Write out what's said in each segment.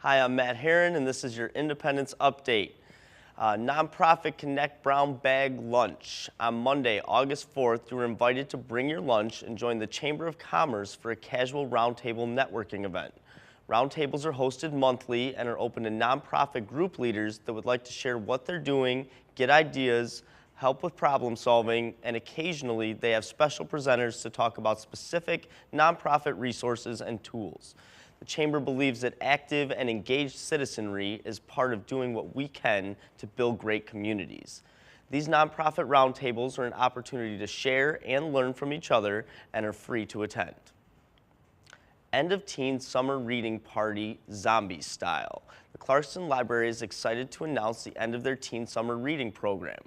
Hi, I'm Matt Herron, and this is your Independence Update. Nonprofit Connect Brown Bag Lunch. On Monday, August 4th, you are invited to bring your lunch and join the Chamber of Commerce for a casual roundtable networking event. Roundtables are hosted monthly and are open to nonprofit group leaders that would like to share what they're doing, get ideas, help with problem solving, and occasionally they have special presenters to talk about specific nonprofit resources and tools. The Chamber believes that active and engaged citizenry is part of doing what we can to build great communities. These nonprofit roundtables are an opportunity to share and learn from each other and are free to attend. End of Teen Summer Reading Party Zombie Style. The Clarkston Library is excited to announce the end of their Teen Summer Reading program.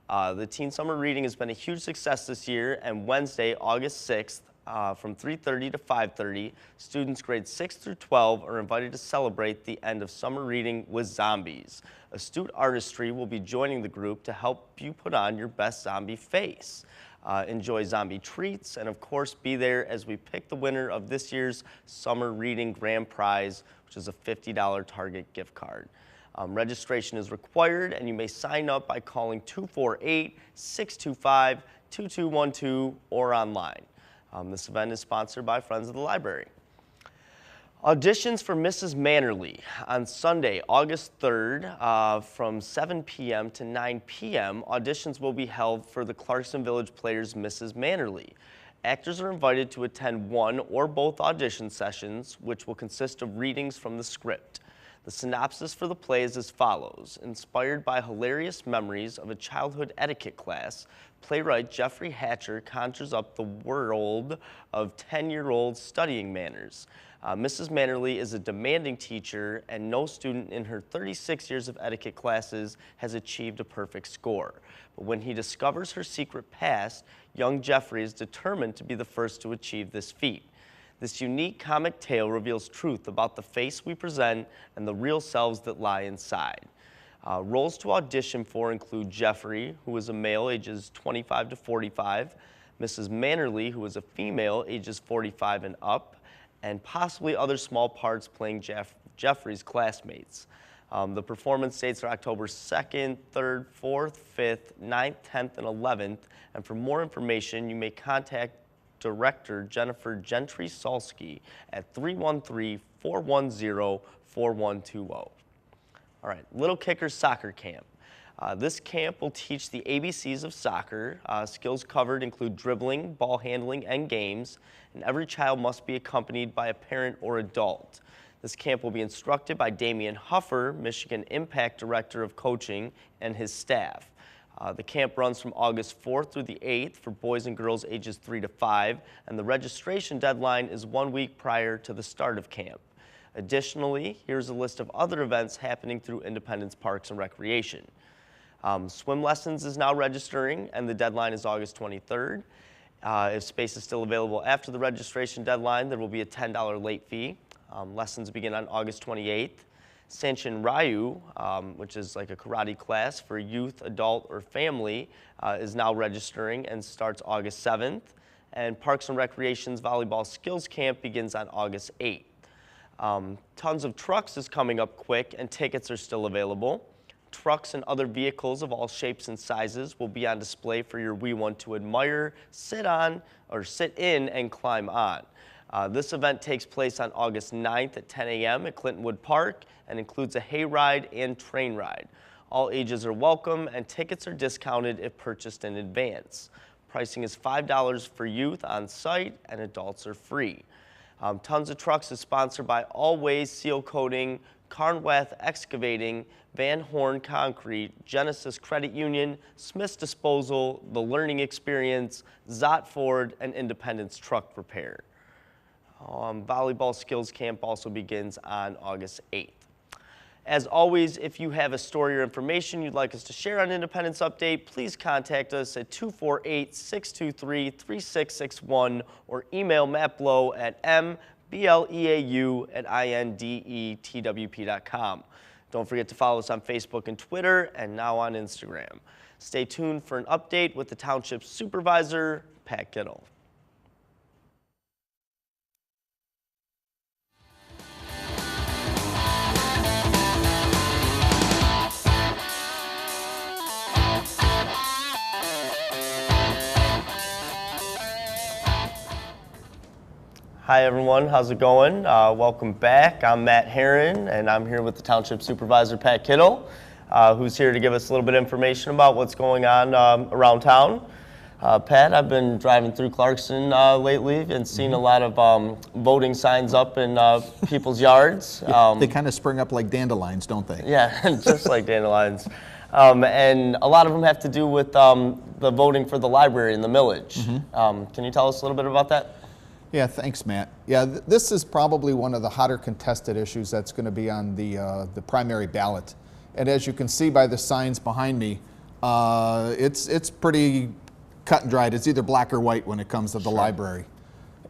The Teen Summer Reading has been a huge success this year, and Wednesday, August 6th, from 3:30 to 5:30, students grades 6 through 12 are invited to celebrate the end of summer reading with zombies. Astute Artistry will be joining the group to help you put on your best zombie face. Enjoy zombie treats, and of course be there as we pick the winner of this year's Summer Reading Grand Prize, which is a $50 Target gift card. Registration is required, and you may sign up by calling 248-625-2212 or online. This event is sponsored by Friends of the Library. Auditions for Mrs. Mannerly on Sunday, August 3rd from 7 p.m. to 9 p.m. Auditions will be held for the Clarkston Village Players' Mrs. Mannerly. Actors are invited to attend one or both audition sessions, which will consist of readings from the script. The synopsis for the play is as follows. Inspired by hilarious memories of a childhood etiquette class, playwright Jeffrey Hatcher conjures up the world of 10-year-olds studying manners. Mrs. Mannerly is a demanding teacher, and no student in her 36 years of etiquette classes has achieved a perfect score. But when he discovers her secret past, young Jeffrey is determined to be the first to achieve this feat. This unique comic tale reveals truth about the face we present and the real selves that lie inside. Roles to audition for include Jeffrey, who is a male ages 25 to 45, Mrs. Mannerly, who is a female ages 45 and up, and possibly other small parts playing Jeffrey's classmates. The performance dates are October 2nd, 3rd, 4th, 5th, 9th, 10th, and 11th. And for more information, you may contact Director Jennifer Gentry-Salsky at 313-410-4120. All right, Little Kickers Soccer Camp. This camp will teach the ABCs of soccer. Skills covered include dribbling, ball handling, and games, and every child must be accompanied by a parent or adult. This camp will be instructed by Damian Huffer, Michigan Impact Director of Coaching, and his staff. The camp runs from August 4th through the 8th for boys and girls ages 3 to 5, and the registration deadline is 1 week prior to the start of camp. Additionally, here's a list of other events happening through Independence Parks and Recreation. Swim lessons is now registering, and the deadline is August 23rd. If space is still available after the registration deadline, there will be a $10 late fee. Lessons begin on August 28th. Sanchin Ryu, which is like a karate class for youth, adult, or family, is now registering and starts August 7th. And Parks and Recreation's Volleyball Skills Camp begins on August 8th. Tons of Trucks is coming up quick, and tickets are still available. Trucks and other vehicles of all shapes and sizes will be on display for your wee one to admire, sit on, or sit in and climb on. This event takes place on August 9th at 10 a.m. at Clintonwood Park and includes a hayride and train ride. All ages are welcome, and tickets are discounted if purchased in advance. Pricing is $5 for youth on site, and adults are free. Tons of Trucks is sponsored by Allways Seal Coating, Carnwath Excavating, Van Horn Concrete, Genesis Credit Union, Smith's Disposal, The Learning Experience, Zott Ford, and Independence Truck Repair. Volleyball Skills Camp also begins on August 8th. As always, if you have a story or information you'd like us to share on Independence Update, please contact us at 248-623-3661 or email Matt Blow at mbleau@indetwp.com. Don't forget to follow us on Facebook and Twitter, and now on Instagram. Stay tuned for an update with the Township Supervisor, Pat Kittle. Hi everyone, how's it going? Welcome back. I'm Matt Herron, and I'm here with the Township Supervisor Pat Kittle, who's here to give us a little bit of information about what's going on around town. Pat, I've been driving through Clarkston lately and seen a lot of voting signs up in people's yards. They kind of spring up like dandelions, don't they? Yeah, just like dandelions. And a lot of them have to do with the voting for the library in the millage. Can you tell us a little bit about that? Yeah, thanks, Matt. Yeah, this is probably one of the hotter contested issues that's going to be on the primary ballot. And as you can see by the signs behind me, it's pretty cut and dried. It's either black or white when it comes to the library.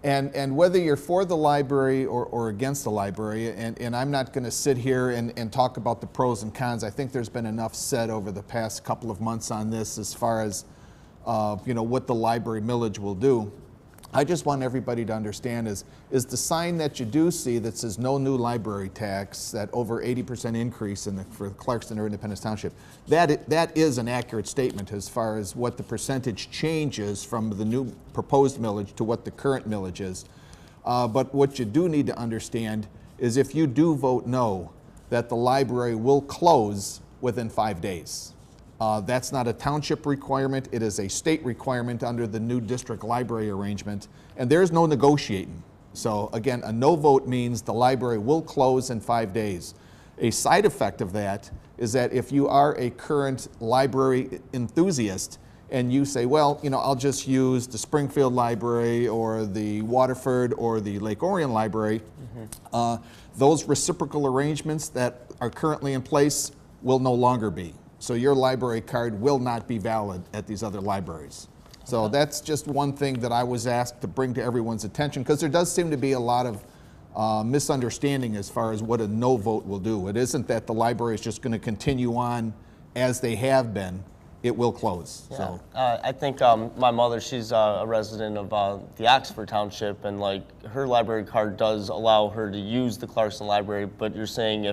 And whether you're for the library or against the library, and I'm not going to sit here and talk about the pros and cons. I think there's been enough said over the past couple of months on this as far as what the library millage will do. I just want everybody to understand is the sign that you do see that says no new library tax, that over 80% increase for Clarkston or Independence Township, that is an accurate statement as far as what the percentage change is from the new proposed millage to what the current millage is. But what you do need to understand is if you do vote no, that the library will close within 5 days. That's not a township requirement, it is a state requirement under the new district library arrangement, and there's no negotiating. So again, a no vote means the library will close in 5 days. A side effect of that is that if you are a current library enthusiast and you say, well, I'll just use the Springfield Library or the Waterford or the Lake Orion Library, those reciprocal arrangements that are currently in place will no longer be. So your library card will not be valid at these other libraries. So that's just one thing that I was asked to bring to everyone's attention, because there does seem to be a lot of misunderstanding as far as what a no vote will do. It isn't that the library is just going to continue on as they have been. It will close. Yeah. So I think my mother, she's a resident of the Oxford Township, and like her library card does allow her to use the Clarkston Library, but you're saying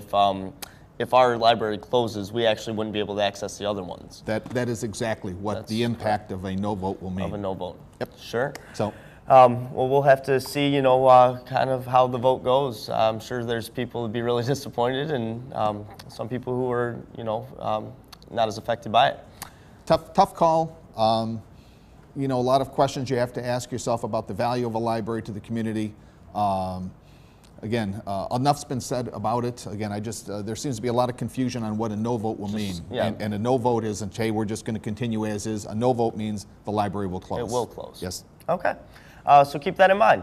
if our library closes, we actually wouldn't be able to access the other ones. that is exactly what the impact of a no vote will mean. Of a no vote. Yep. Sure. So, well, we'll have to see, kind of how the vote goes. I'm sure there's people who'd be really disappointed, and some people who are, not as affected by it. tough call. A lot of questions you have to ask yourself about the value of a library to the community. Again, enough's been said about it. Again, there seems to be a lot of confusion on what a no vote will mean. Yeah. And a no vote isn't, hey, we're just going to continue as is. A no vote means the library will close. It will close. Yes. Okay. So keep that in mind.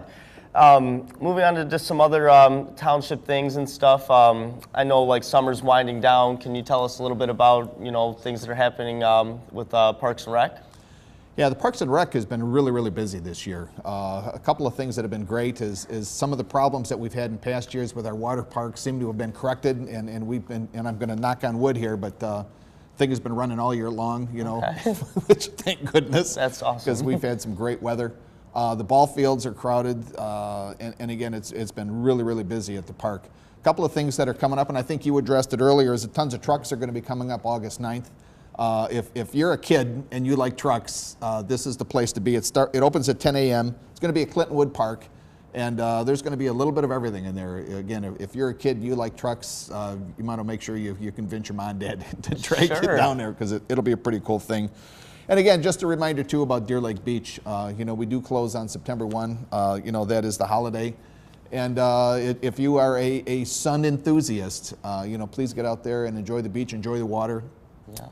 Moving on to just some other township things and stuff. I know like summer's winding down. Can you tell us a little bit about, things that are happening with Parks and Rec? Yeah, the Parks and Rec has been really, really busy this year. A couple of things that have been great is some of the problems that we've had in past years with our water parks seem to have been corrected, and I'm going to knock on wood here, but thing has been running all year long, which thank goodness. That's awesome. Because we've had some great weather. The ball fields are crowded, and again, it's been really, really busy at the park. A couple of things that are coming up, and I think you addressed it earlier, is that tons of trucks are going to be coming up August 9th. If you're a kid and you like trucks, this is the place to be. It opens at 10 a.m. It's going to be at Clintonwood Park, and there's going to be a little bit of everything in there. Again, if you're a kid and you like trucks, you might want to make sure you convince your mom and dad to drag you down there, because it'll be a pretty cool thing. And again, just a reminder too about Deer Lake Beach. We do close on September 1. That is the holiday. And if you are a sun enthusiast, please get out there and enjoy the beach, enjoy the water.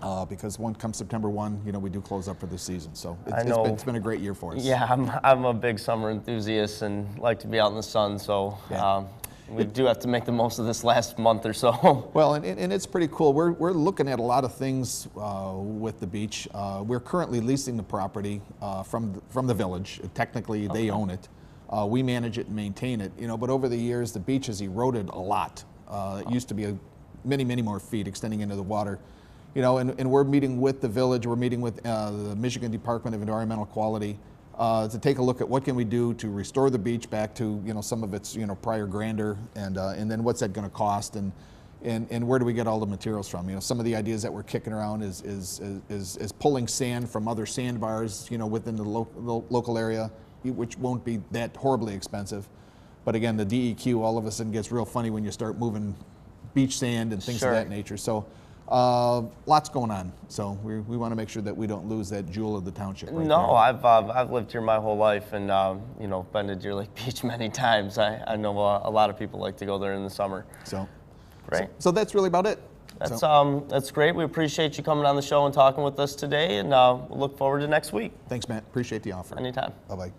Yeah. Because come September 1, we do close up for the season. So it's been a great year for us. Yeah, I'm a big summer enthusiast and like to be out in the sun. So we do have to make the most of this last month or so. Well, and it's pretty cool. We're looking at a lot of things with the beach. We're currently leasing the property from the village. Technically, they own it. We manage it and maintain it. But over the years, the beach has eroded a lot. It used to be many, many more feet extending into the water. And we're meeting with the village, we're meeting with the Michigan Department of Environmental Quality to take a look at what can we do to restore the beach back to some of its prior grandeur, and then what's that going to cost, and where do we get all the materials from? Some of the ideas that we're kicking around is pulling sand from other sandbars within the local area, which won't be that horribly expensive. But again, the DEQ all of a sudden gets real funny when you start moving beach sand and things Sure. of that nature. So lots going on. So we want to make sure that we don't lose that jewel of the township right No, there. I've lived here my whole life, and you know, been to Deer Lake Beach many times. I know a lot of people like to go there in the summer. So, Great. so that's really about it. That's great. We appreciate you coming on the show and talking with us today, and we'll look forward to next week. Thanks, Matt. Appreciate the offer. Anytime. Bye-bye.